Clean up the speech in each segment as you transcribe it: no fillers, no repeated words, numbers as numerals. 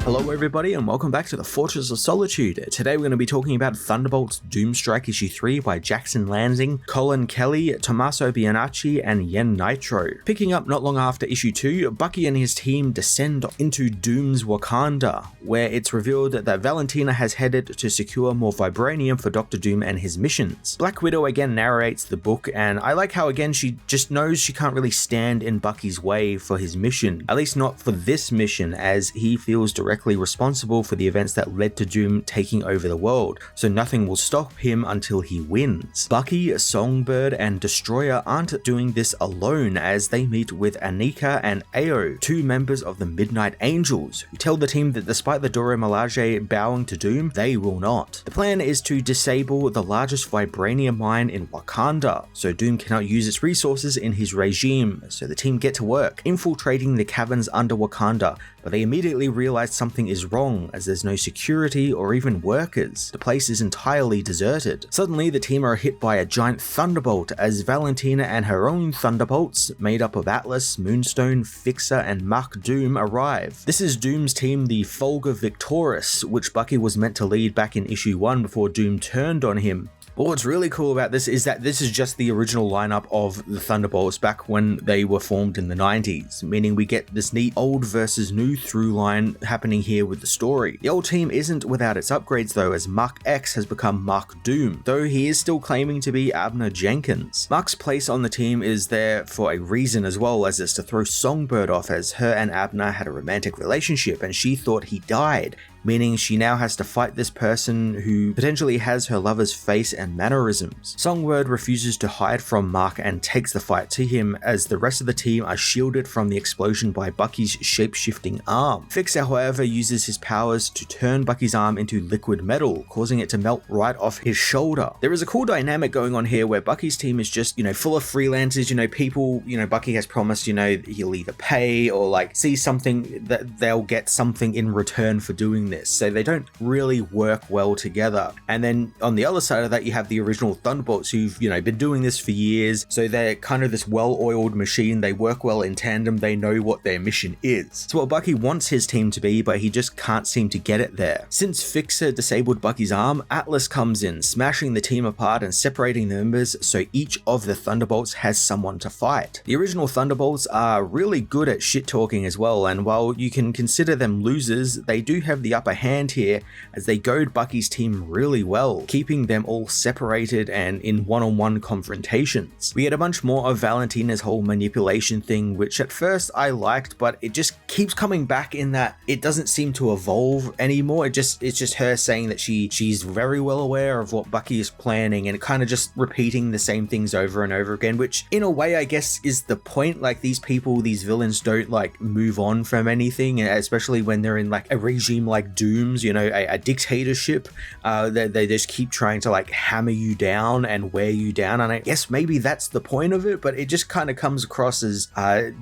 Hello everybody and welcome back to the Fortress of Solitude. Today we're going to be talking about Thunderbolts Doomstrike issue 3 by Jackson Lansing, Colin Kelly, Tommaso Bianacci and Yen Nitro. Picking up not long after issue 2, Bucky and his team descend into Doom's Wakanda, where it's revealed that Valentina has headed to secure more vibranium for Dr. Doom and his missions. Black Widow again narrates the book, and I like how again she just knows she can't really stand in Bucky's way for his mission, at least not for this mission, as he feels directly responsible for the events that led to Doom taking over the world, so nothing will stop him until he wins. Bucky, Songbird and Destroyer aren't doing this alone, as they meet with Anika and Ao, two members of the Midnight Angels, who tell the team that despite the Dora Milaje bowing to Doom, they will not. The plan is to disable the largest vibranium mine in Wakanda, so Doom cannot use its resources in his regime, so the team get to work, infiltrating the caverns under Wakanda, but they immediately realize something is wrong as there's no security or even workers. The place is entirely deserted. Suddenly the team are hit by a giant thunderbolt as Valentina and her own Thunderbolts, made up of Atlas, Moonstone, Fixer and Mark Doom, arrive. This is Doom's team, the Folga Victoris, which Bucky was meant to lead back in issue 1 before Doom turned on him. But what's really cool about this is that this is just the original lineup of the Thunderbolts back when they were formed in the 90s, meaning we get this neat old versus new through line happening here with the story. The old team isn't without its upgrades though, as Mark X has become Mark Doom, though he is still claiming to be Abner Jenkins. Mark's place on the team is there for a reason as well, as it's to throw Songbird off, as her and Abner had a romantic relationship and she thought he died, meaning she now has to fight this person who potentially has her lover's face and mannerisms. Songbird refuses to hide from Mark and takes the fight to him, as the rest of the team are shielded from the explosion by Bucky's shape-shifting arm. Fixer, however, uses his powers to turn Bucky's arm into liquid metal, causing it to melt right off his shoulder. There is a cool dynamic going on here where Bucky's team is just, full of freelancers, people, Bucky has promised, he'll either pay or see something that they'll get something in return for doing this. So they don't really work well together. And then on the other side of that, you have the original Thunderbolts who've, been doing this for years. So they're kind of this well-oiled machine. They work well in tandem. They know what their mission is. It's what Bucky wants his team to be, but he just can't seem to get it there. Since Fixer disabled Bucky's arm, Atlas comes in, smashing the team apart and separating the members so each of the Thunderbolts has someone to fight. The original Thunderbolts are really good at shit-talking as well, and while you can consider them losers, they do have the upper hand here as they goad Bucky's team really well, keeping them all separated and in one-on-one confrontations. We get a bunch more of Valentina's whole manipulation thing, which at first I liked, but it just keeps coming back in that it doesn't seem to evolve anymore. It's just her saying that she's very well aware of what Bucky is planning and kind of just repeating the same things over and over again, which in a way I guess is the point. These villains don't move on from anything, especially when they're in a regime like Doom's, a dictatorship. They just keep trying to hammer you down and wear you down, and I guess maybe that's the point of it, but it just kind of comes across as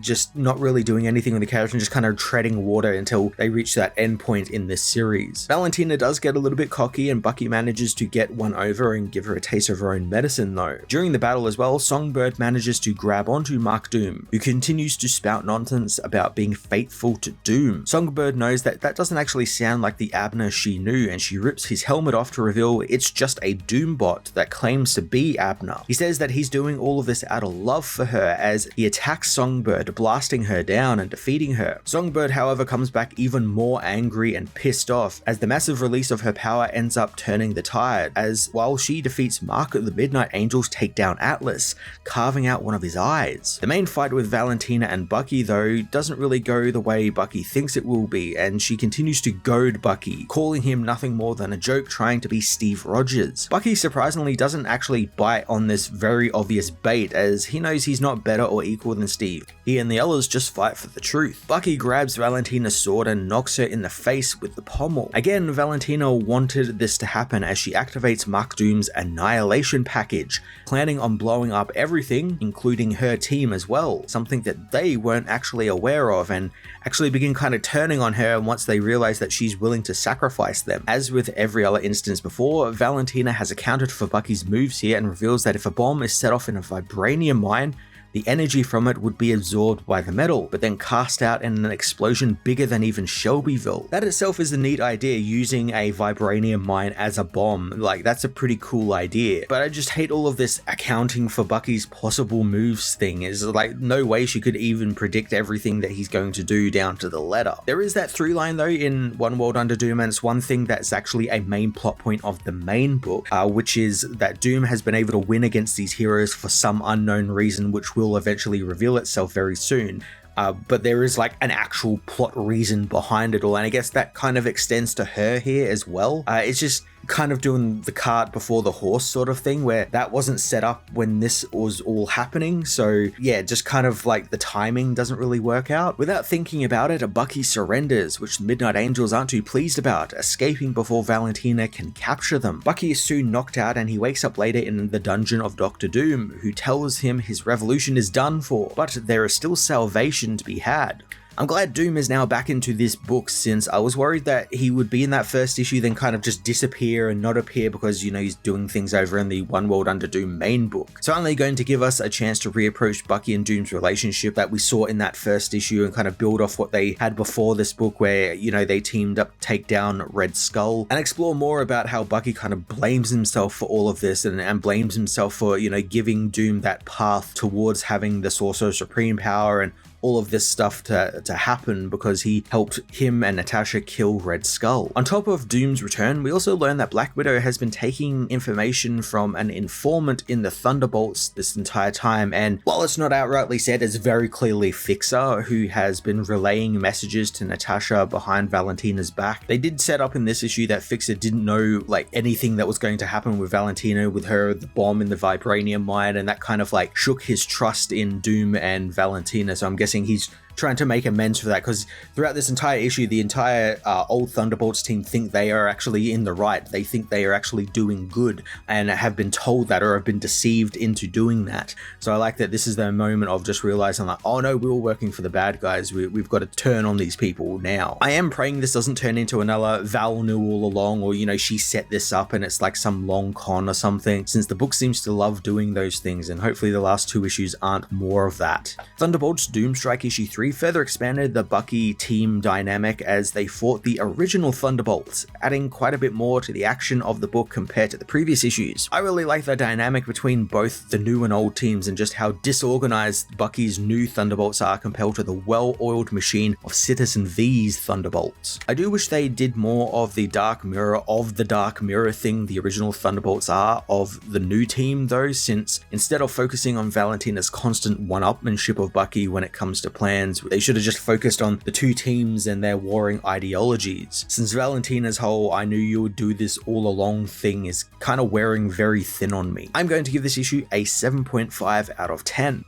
just not really doing anything with the character and just kind of treading water until they reach that end point in this series. Valentina does get a little bit cocky and Bucky manages to get one over and give her a taste of her own medicine though. During the battle as well, Songbird manages to grab onto Mark Doom, who continues to spout nonsense about being faithful to Doom. Songbird knows that doesn't actually sound like the Abner she knew, and she rips his helmet off to reveal it's just a Doombot that claims to be Abner. He says that he's doing all of this out of love for her as he attacks Songbird, blasting her down and defeating her. Songbird, however, comes back even more angry and pissed off as the massive release of her power ends up turning the tide, as while she defeats Mark, the Midnight Angels take down Atlas, carving out one of his eyes. The main fight with Valentina and Bucky though doesn't really go the way Bucky thinks it will be, and she continues to goad Bucky, calling him nothing more than a joke trying to be Steve Rogers. Bucky surprisingly doesn't actually bite on this very obvious bait, as he knows he's not better or equal than Steve. He and the others just fight for the truth. Bucky grabs Valentina's sword and knocks her in the face with the pommel. Again, Valentina wanted this to happen as she activates Mark Doom's annihilation package, planning on blowing up everything, including her team as well, something that they weren't actually aware of, and actually begin kind of turning on her once they realize that she's willing to sacrifice them. As with every other instance before, Valentina has accounted for Bucky's moves here and reveals that if a bomb is set off in a vibranium mine, the energy from it would be absorbed by the metal, but then cast out in an explosion bigger than even Shelbyville. That itself is a neat idea, using a vibranium mine as a bomb. Like, that's a pretty cool idea, but I just hate all of this accounting for Bucky's possible moves thing. Is like, no way she could even predict everything that he's going to do down to the letter. There is that through line though in One World Under Doom, and it's one thing that's actually a main plot point of the main book, which is that Doom has been able to win against these heroes for some unknown reason, which will eventually reveal itself very soon. But there is like an actual plot reason behind it all, and I guess that kind of extends to her here as well. It's just kind of doing the cart before the horse sort of thing, where that wasn't set up when this was all happening. So yeah, just kind of like the timing doesn't really work out. Without thinking about it, Bucky surrenders, which the Midnight Angels aren't too pleased about, escaping before Valentina can capture them. Bucky is soon knocked out, and he wakes up later in the dungeon of Dr. Doom, who tells him his revolution is done for, but there is still salvation to be had. I'm glad Doom is now back into this book, since I was worried that he would be in that first issue then kind of just disappear and not appear because, you know, he's doing things over in the One World Under Doom main book. It's finally going to give us a chance to reapproach Bucky and Doom's relationship that we saw in that first issue and kind of build off what they had before this book, where, you know, they teamed up to take down Red Skull, and explore more about how Bucky kind of blames himself for all of this and blames himself for, you know, giving Doom that path towards having the Sorcerer Supreme power and all of this stuff to happen because he helped him and Natasha kill Red Skull. On top of Doom's return, we also learn that Black Widow has been taking information from an informant in the Thunderbolts this entire time, and while it's not outrightly said, it's very clearly Fixer who has been relaying messages to Natasha behind Valentina's back. They did set up in this issue that Fixer didn't know like anything that was going to happen with Valentina, with her the bomb in the vibranium mine, and that kind of like shook his trust in Doom and Valentina. So I'm guessing he's trying to make amends for that, because throughout this entire issue, the entire old Thunderbolts team think they are actually in the right. They think they are actually doing good and have been told that, or have been deceived into doing that. So I like that this is the moment of just realizing like, oh no, we were working for the bad guys. We've got to turn on these people now. I am praying this doesn't turn into another Val knew all along, or, you know, she set this up and it's like some long con or something, since the book seems to love doing those things, and hopefully the last two issues aren't more of that. Thunderbolts Doomstrike issue 3 further expanded the Bucky team dynamic as they fought the original Thunderbolts, adding quite a bit more to the action of the book compared to the previous issues. I really like the dynamic between both the new and old teams, and just how disorganized Bucky's new Thunderbolts are compared to the well-oiled machine of Citizen V's Thunderbolts. I do wish they did more of the Dark Mirror thing the original Thunderbolts are of the new team though, since instead of focusing on Valentina's constant one-upmanship of Bucky when it comes to plans, they should have just focused on the two teams and their warring ideologies, since Valentina's whole "I knew you would do this all along" thing is kind of wearing very thin on me. I'm going to give this issue a 7.5 out of 10.